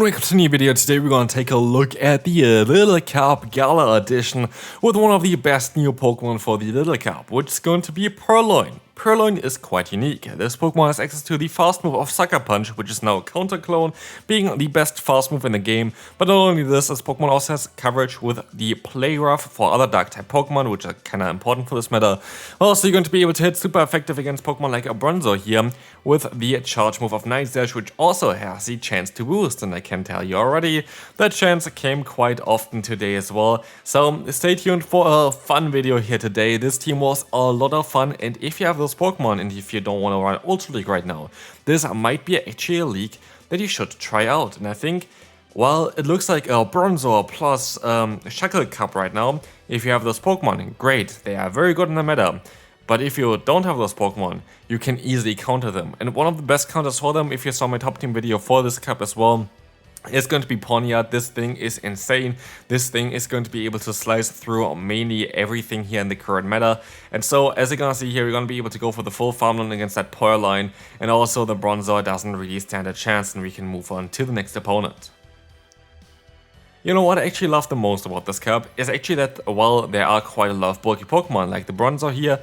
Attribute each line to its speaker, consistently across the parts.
Speaker 1: welcome to a new video. Today we're going to take a look at the Little Galar edition with one of the best new Pokemon for the Little Cup, which is going to be Purrloin. Purrloin is quite unique. This Pokemon has access to the fast move of Sucker Punch, which is now a counter clone, being the best fast move in the game. But not only this Pokemon also has coverage with the Play Rough for other dark type Pokemon, which are kinda important for this meta. Also, you're going to be able to hit super effective against Pokemon like a Cronzor here with the charge move of Night Dash, which also has the chance to boost. And I can tell you already, that chance came quite often today as well. So stay tuned for a fun video here today. This team was a lot of fun, and if you have those Pokemon and if you don't want to run Ultra League right now, this might be actually a league that you should try out. And I think, well, it looks like a Cronzor plus Little Cup right now. If you have those Pokemon, great, they are very good in the meta. But if you don't have those Pokemon, you can easily counter them. And one of the best counters for them, if you saw my top team video for this cup as well, is going to be Ponyard. This thing is insane. This thing is going to be able to slice through mainly everything here in the current meta. And so, as you're gonna see here, you're gonna be able to go for the full farmland against that Purrloin. And also the Cronzor doesn't really stand a chance, and we can move on to the next opponent. You know what I actually love the most about this cup is actually that, while there are quite a lot of bulky Pokemon, like the Cronzor here,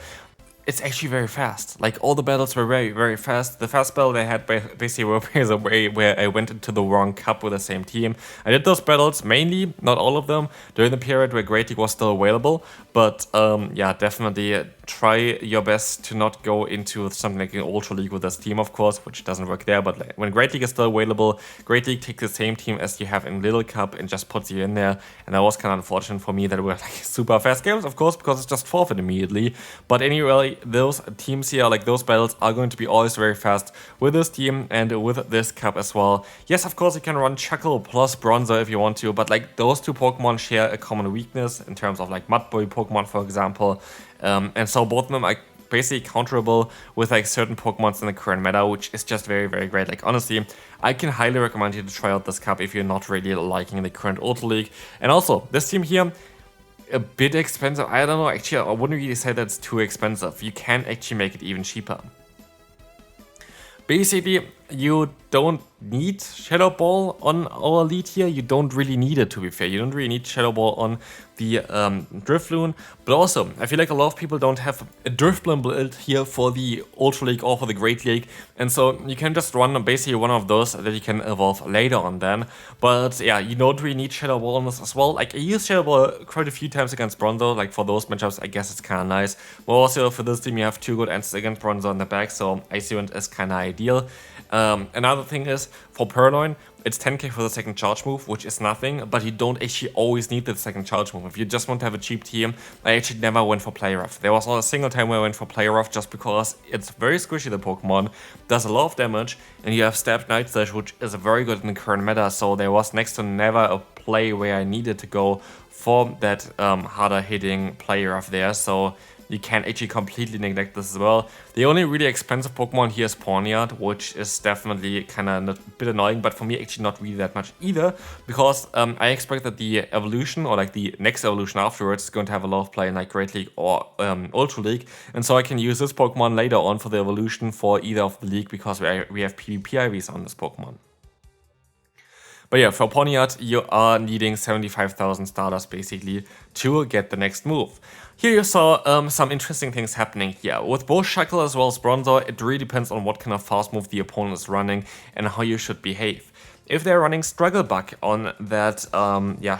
Speaker 1: it's actually very fast. Like, all the battles were very, very fast. The first battle they had basically were a way where I went into the wrong cup with the same team. I did those battles, mainly, not all of them, during the period where Great League was still available. But yeah, definitely try your best to not go into something like an Ultra League with this team, of course, which doesn't work there. But when Great League is still available, Great League takes the same team as you have in Little Cup and just puts you in there. And that was kind of unfortunate for me that it were like super fast games, of course, because it's just forfeit immediately. But anyway, those teams here, like those battles, are going to be always very fast with this team and with this cup as well. Yes, of course, you can run Chuckle plus Cronzor if you want to, but like those two Pokemon share a common weakness in terms of like Mud Boy Pokemon, for example. And so both of them are basically counterable with like certain Pokemons in the current meta, which is just very, very great. Like, honestly, I can highly recommend you to try out this cup if you're not really liking the current Ultra League. And also, this team here, a bit expensive. I don't know, actually, I wouldn't really say that's too expensive. You can actually make it even cheaper. Basically, you don't need Shadow Ball on our lead here. You don't really need it, to be fair. You don't really need Shadow Ball on the Drifloon. But also, I feel like a lot of people don't have a Drifloon build here for the Ultra League or for the Great League. And so you can just run basically one of those that you can evolve later on then. But yeah, you don't really need Shadow Ball on this as well. Like, I used Shadow Ball quite a few times against Cronzor. Like, for those matchups, I guess it's kind of nice. But also, for this team, you have two good answers against Cronzor in the back. So Icy Wind is kind of ideal. Another thing is, for Purrloin, it's 10k for the second charge move, which is nothing, but you don't actually always need the second charge move. If you just want to have a cheap team, I actually never went for Play Rough. There was not a single time where I went for Play Rough just because it's very squishy, the Pokemon, does a lot of damage, and you have Stabbed Night Dash, which is very good in the current meta, so there was next to never a play where I needed to go for that harder hitting Play Rough there, so you can actually completely neglect this as well. The only really expensive Pokemon here is Ponyard, which is definitely kind of a bit annoying, but for me actually not really that much either, because I expect that the evolution, or like the next evolution afterwards, is going to have a lot of play in like Great League or Ultra League, and so I can use this Pokemon later on for the evolution for either of the league, because we have PvP IVs on this Pokemon. But yeah, for Ponyard, you are needing 75,000 starters basically to get the next move. Here you saw some interesting things happening here. With both Shackle as well as Cronzor, it really depends on what kind of fast move the opponent is running and how you should behave. If they're running Struggle Bug on that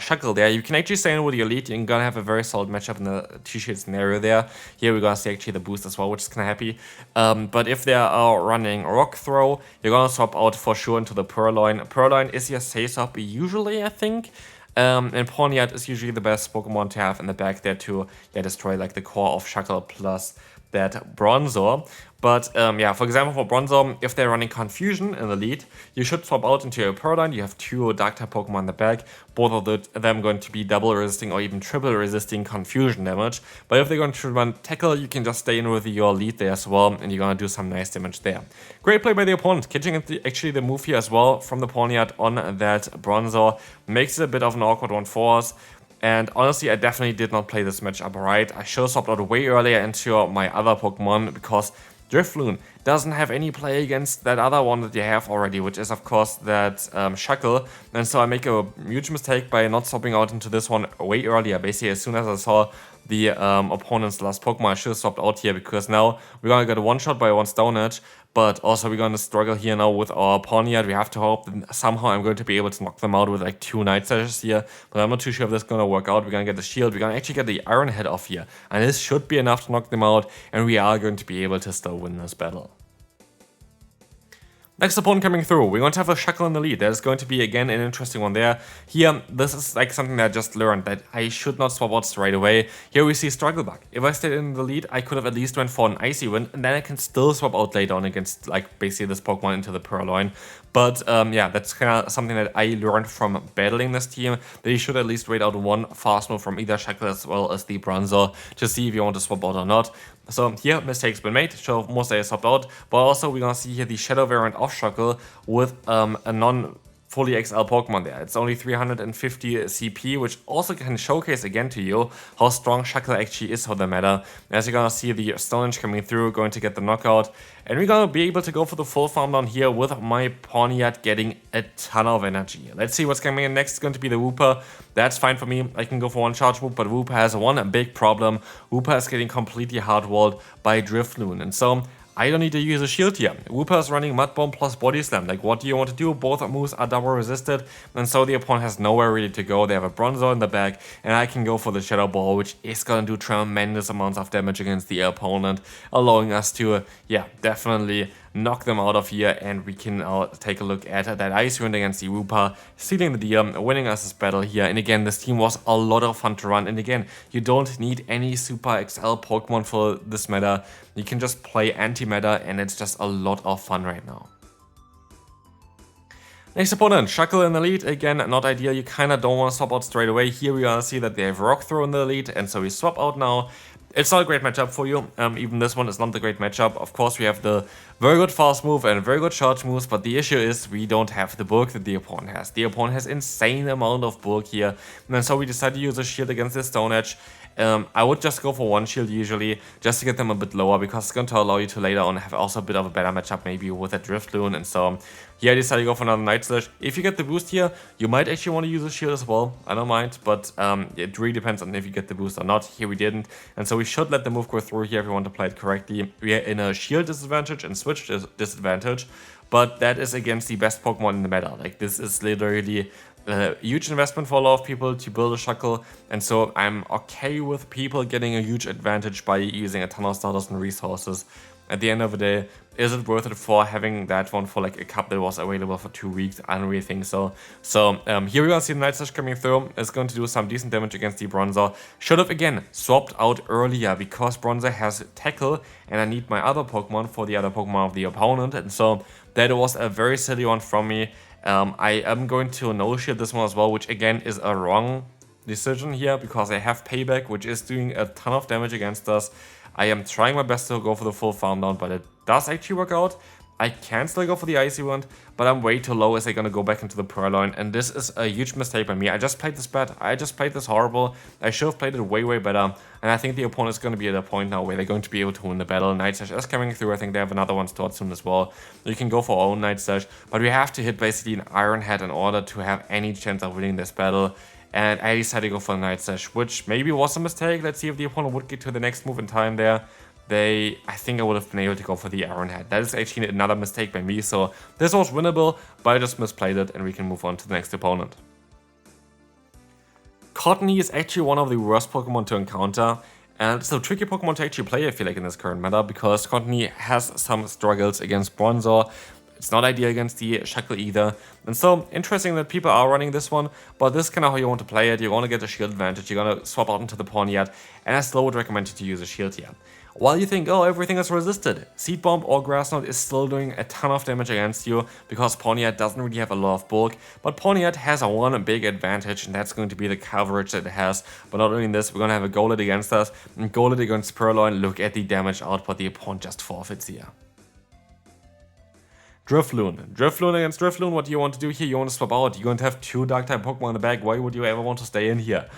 Speaker 1: Shackle there, you can actually stay in with your lead. You're gonna have a very solid matchup in the T-Shield scenario there. Here we're gonna see actually the boost as well, which is kinda happy. But if they are running Rock Throw, you're gonna swap out for sure into the Purrloin. Purrloin is your safe swap usually, I think. And Ponyard is usually the best Pokemon to have in the back there to destroy like the core of Shackle plus that Cronzor. But yeah, for example, for Cronzor, if they're running Confusion in the lead, you should swap out into your Purrloin. You have two Dark-type Pokemon in the back, both of them going to be double resisting or even triple resisting Confusion damage. But if they're going to run Tackle, you can just stay in with your lead there as well, and you're going to do some nice damage there. Great play by the opponent, catching actually the move here as well from the Ponyard on that Cronzor. Makes it a bit of an awkward one for us. And honestly, I definitely did not play this matchup right. I should have swapped out way earlier into my other Pokemon, because Drifloon doesn't have any play against that other one that you have already, which is of course that Shackle, and so I make a huge mistake by not swapping out into this one way earlier. Basically, as soon as I saw the opponent's last Pokemon, I should have swapped out here, because now we're gonna get a one-shot by one Stone Edge, but also we're gonna struggle here now with our Pawniard. We have to hope that somehow I'm going to be able to knock them out with like 2 Night Sashes here, but I'm not too sure if this is gonna work out. We're gonna get the shield, we're gonna actually get the Iron Head off here, and this should be enough to knock them out, and we are going to be able to still win this battle. Next opponent coming through, we're going to have a Shackle in the lead. That is going to be, again, an interesting one there. Here, this is like something that I just learned, that I should not swap out straight away. Here we see Struggle Bug. If I stayed in the lead, I could have at least went for an Icy Wind, and then I can still swap out later on against, like, basically this Pokemon into the Purrloin. But, yeah, that's kind of something that I learned from battling this team, that you should at least wait out one fast move from either Shackle as well as the Cronzor to see if you want to swap out or not. So here, mistakes been made, so most I swapped out, but also we're gonna see here the Shadow variant of Shackle with a non-fully XL Pokemon there. It's only 350 CP, which also can showcase again to you how strong Shackle actually is for the meta. As you're gonna see the Stone Edge coming through, going to get the knockout, and we're gonna be able to go for the full farm down here with my Pawniard getting a ton of energy. Let's see what's coming in next. It's going to be the Wooper. That's fine for me. I can go for one charge move, but Wooper has one big problem. Wooper is getting completely hard-walled by Drifloon, and so I don't need to use a shield here. Wooper is running Mud Bomb plus Body Slam. Like, what do you want to do? Both moves are double resisted, and so the opponent has nowhere really to go. They have a Bronzor in the back, and I can go for the Shadow Ball, which is gonna do tremendous amounts of damage against the opponent, allowing us to, yeah, definitely knock them out of here, and we can take a look at that Ice Wind against the Wooper, sealing the deal, winning us this battle here. And again, this team was a lot of fun to run, and again, you don't need any Super XL Pokemon for this meta. You can just play anti-meta, and it's just a lot of fun right now. Next opponent, Shackle in the lead. Again, not ideal. You kind of don't want to swap out straight away. Here we are see that they have Rock Throw in the lead, and so we swap out now. It's not a great matchup for you. Even this one is not a great matchup. Of course, we have the very good fast move and very good charge moves, but the issue is we don't have the bulk that the opponent has. The opponent has insane amount of bulk here, and so we decided to use a shield against the Stone Edge. I would just go for one shield usually, just to get them a bit lower, because it's going to allow you to later on have also a bit of a better matchup maybe with a Drifloon, and so here I decided to go for another Night Slash. If you get the boost here, you might actually want to use a shield as well, I don't mind, but it really depends on if you get the boost or not. Here we didn't, and so we should let the move go through here if we want to play it correctly. We are in a shield disadvantage and switch disadvantage, but that is against the best Pokemon in the meta. Like, this is literally a huge investment for a lot of people to build a Shackle, and so I'm okay with people getting a huge advantage by using a ton of starters and resources. At the end of the day, is it worth it for having that one for like a cup that was available for 2 weeks? I don't really think so. So here we're gonna see the Night Slash coming through. It's going to do some decent damage against the Bronzor. Should have again swapped out earlier, because Bronzor has Tackle, and I need my other Pokemon for the other Pokemon of the opponent, and so that was a very silly one from me. I am going to no-shield this one as well, which again is a wrong decision here, because I have Payback, which is doing a ton of damage against us. I am trying my best to go for the full farm down, but it does actually work out. I can still go for the Icy Wind, but I'm way too low as they're gonna go back into the Purrloin, and this is a huge mistake by me. I just played this bad. I just played this horrible. I should have played it way, way better, and I think the opponent's gonna be at a point now where they're going to be able to win the battle. Night Slash is coming through. I think they have another one stored soon as well. You can go for our own Night Slash, but we have to hit basically an Iron Head in order to have any chance of winning this battle. And I decided to go for the Night Slash, which maybe was a mistake. Let's see if the opponent would get to the next move in time there. I think I would have been able to go for the Iron Head. That is actually another mistake by me, so this was winnable, but I just misplayed it, and we can move on to the next opponent. Cottony is actually one of the worst Pokemon to encounter, and it's a tricky Pokemon to actually play, I feel like, in this current meta, because Cottony has some struggles against Bronzor. It's not ideal against the Shackle either, and so interesting that people are running this one, but this is kind of how you want to play it. You want to get a shield advantage, you're going to swap out into the Pawniard, and I still would recommend you to use a shield here. While you think, oh, everything is resisted, Seed Bomb or Grass Knot is still doing a ton of damage against you, because Pawniard doesn't really have a lot of bulk, but Pawniard has one big advantage, and that's going to be the coverage that it has. But not only this, we're going to have a Golett against us, and Golett against Purrloin. Look at the damage output the opponent just forfeits here. Drifloon. Drifloon against Drifloon, what do you want to do here? You want to swap out. You're going to have 2 Dark-type Pokemon in the back. Why would you ever want to stay in here?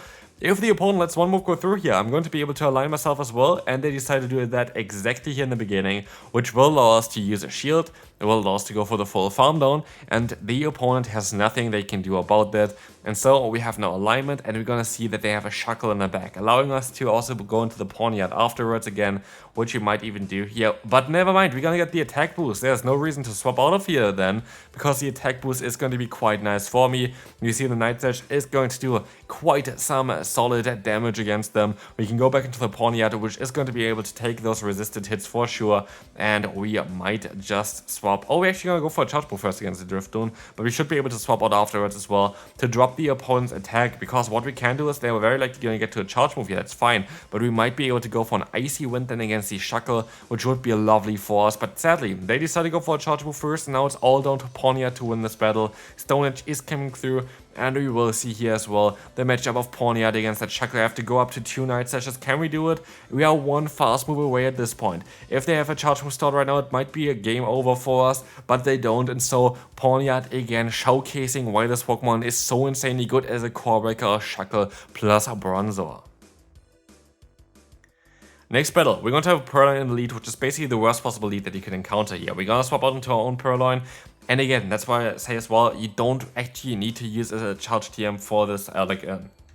Speaker 1: If the opponent lets one move go through here, I'm going to be able to align myself as well, and they decide to do that exactly here in the beginning, which will allow us to use a shield, it will allow us to go for the full farm down, and the opponent has nothing they can do about that. And so we have no alignment, and we're gonna see that they have a shackle in the back, allowing us to also go into the pawn yard afterwards again, which we might even do here. But never mind, we're gonna get the attack boost. There's no reason to swap out of here then, because the attack boost is going to be quite nice for me. You see the Night Sash is going to do quite some solid damage against them. We can go back into the pawn yard, which is going to be able to take those resisted hits for sure, and we might just swap. Oh, we're actually gonna go for a charge move first against the Driftloon, but we should be able to swap out afterwards as well to drop the opponent's attack, because what we can do is they were very likely gonna get to a charge move here, that's fine, but we might be able to go for an Icy Wind then against the Shackle, which would be lovely for us. But sadly, they decided to go for a charge move first, and now it's all down to pawn yard to win this battle. Stone Edge is coming through, and we will see here as well the matchup of pawn yard against that Shackle. I have to go up to 2 Night Sashes. Can we do it? We are 1 fast move away at this point. If they have a charge move start right now, it might be a game over for us, but they don't, and so pawn yard again showcasing why this Pokemon is so insanely good as a core breaker, Shackle plus a Cronzor. Next battle, we're going to have Purrloin in the lead, which is basically the worst possible lead that you can encounter here. We're going to swap out into our own Purrloin, and again, that's why I say as well, you don't actually need to use a charge TM for this,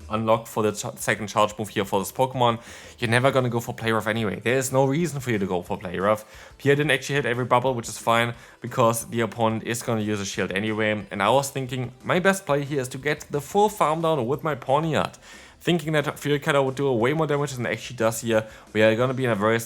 Speaker 1: unlock for the second charge move here for this Pokemon. You're never gonna go for Play Rough anyway. There is no reason for you to go for Play Rough. Here didn't actually hit every bubble, which is fine, because the opponent is gonna use a shield anyway. And I was thinking, my best play here is to get the full farm down with my pawn yard. Thinking that Fury Cutter would do way more damage than it actually does here. We are gonna be in a very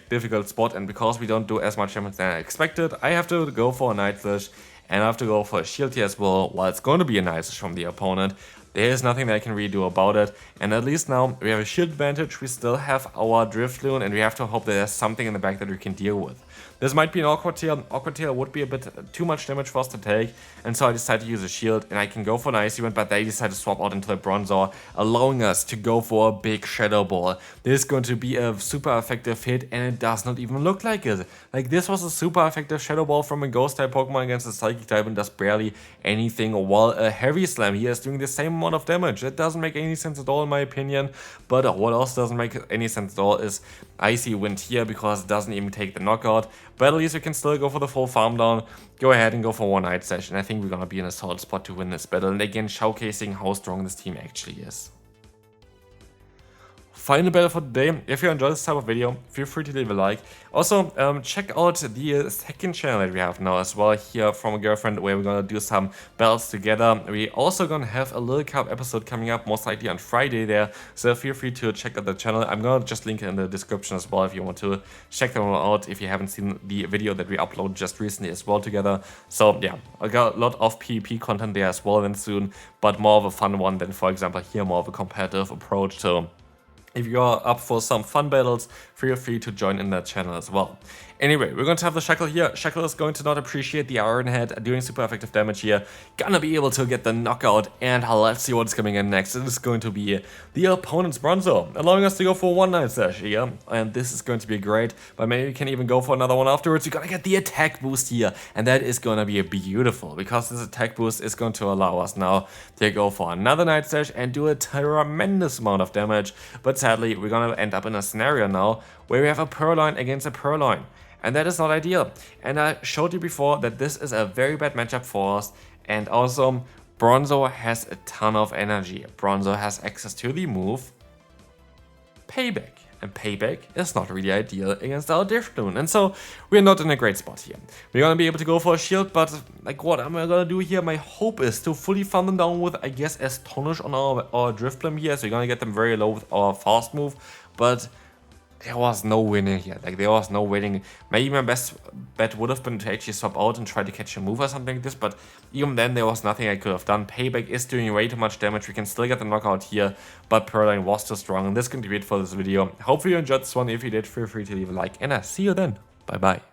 Speaker 1: difficult spot, and because we don't do as much damage than I expected, I have to go for a Night Slash, and I have to go for a shield here as well, while it's going to be a Night Slash from the opponent. There is nothing that I can really do about it, and at least now we have a shield advantage, we still have our Driftloon, and we have to hope that there's something in the back that we can deal with. This might be an awkward tail. Awkward tail would be a bit too much damage for us to take, and so I decided to use a shield, and I can go for an Icy Wind, but they decided to swap out into the Cronzor, allowing us to go for a big Shadow Ball. This is going to be a super effective hit, and it does not even look like it. Like, this was a super effective Shadow Ball from a Ghost-type Pokemon against a Psychic-type and does barely anything, while a Heavy Slam here is doing the same amount of damage. That doesn't make any sense at all in my opinion, but what else doesn't make any sense at all is Icy Wind here, because it doesn't even take the knockout. But at least we can still go for the full farm down, go ahead and go for 1 Night Session. I think we're gonna be in a solid spot to win this battle, and again showcasing how strong this team actually is. Final battle for today. If you enjoyed this type of video, feel free to leave a like. Also, check out the second channel that we have now as well here from a girlfriend, where we're gonna do some battles together. We also gonna have a Little Cup episode coming up, most likely on Friday there, so feel free to check out the channel. I'm gonna just link it in the description as well if you want to check them out if you haven't seen the video that we uploaded just recently as well together. So yeah, I got a lot of PvP content there as well then soon, but more of a fun one than, for example, here more of a competitive approach. So if you are up for some fun battles, feel free to join in that channel as well. Anyway, we're going to have the Shackle here. Shackle is going to not appreciate the Iron Head, doing super effective damage here. Gonna be able to get the knockout, and let's see what's coming in next. It is going to be the opponent's Cronzor, allowing us to go for 1 Night Slash here. And this is going to be great, but maybe we can even go for another one afterwards. You're gonna get the attack boost here, and that is gonna be beautiful, because this attack boost is going to allow us now to go for another Night Slash and do a tremendous amount of damage. But sadly, we're gonna end up in a scenario now where we have a Purrloin against a Purrloin. And that is not ideal. And I showed you before that this is a very bad matchup for us. And also, Cronzor has a ton of energy. Cronzor has access to the move Payback. And Payback is not really ideal against our Driftloon. And so, we're not in a great spot here. We're gonna be able to go for a shield, but like, what am I gonna do here? My hope is to fully farm them down with, I guess, Astonish on our Driftloon here. So we're gonna get them very low with our fast move. But there was no winning here. Like, there was no winning. Maybe my best bet would have been to actually swap out and try to catch a move or something like this, but even then there was nothing I could have done. Payback is doing way too much damage. We can still get the knockout here, but Purrloin was too strong, and this can be it for this video. Hopefully you enjoyed this one. If you did, feel free to leave a like, and I'll see you then. Bye bye.